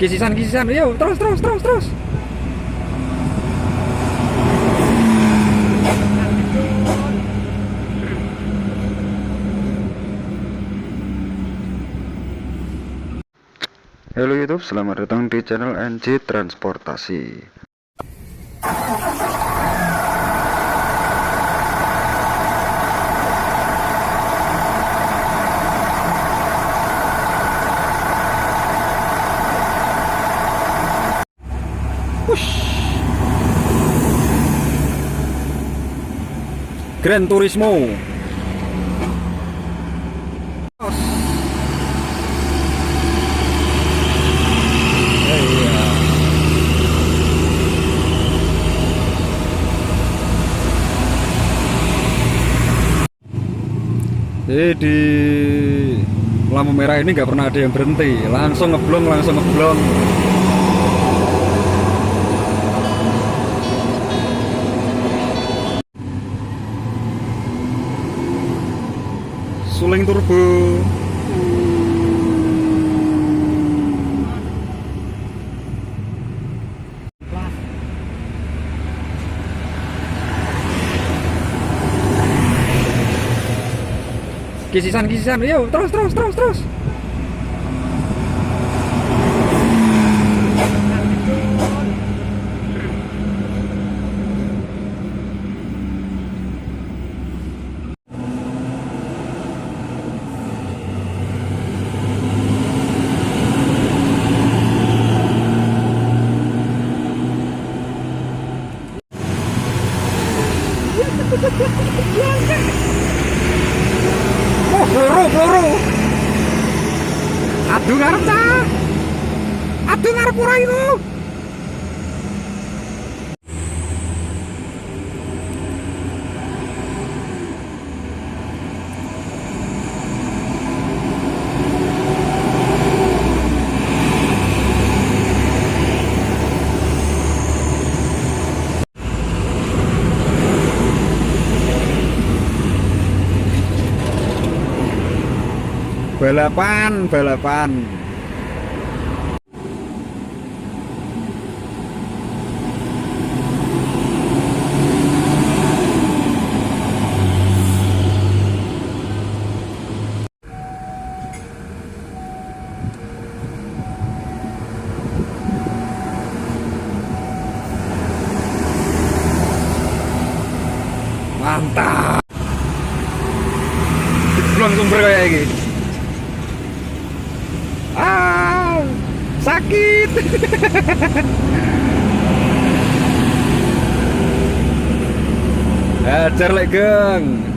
Kisisan, yuk, terus. Halo YouTube, selamat datang di channel NJ Transportasi. Gran Turismo. Jadi di lampu merah ini nggak pernah ada yang berhenti, langsung ngeblong. Suling turbo. Kisisan, yuk, terus. Oh, peluru. Aduh ngarep cah. Aduh ngarep ora itu. Balapan. Mantap. Belum sumber kayak gini. Sakit. Ajar lek geng.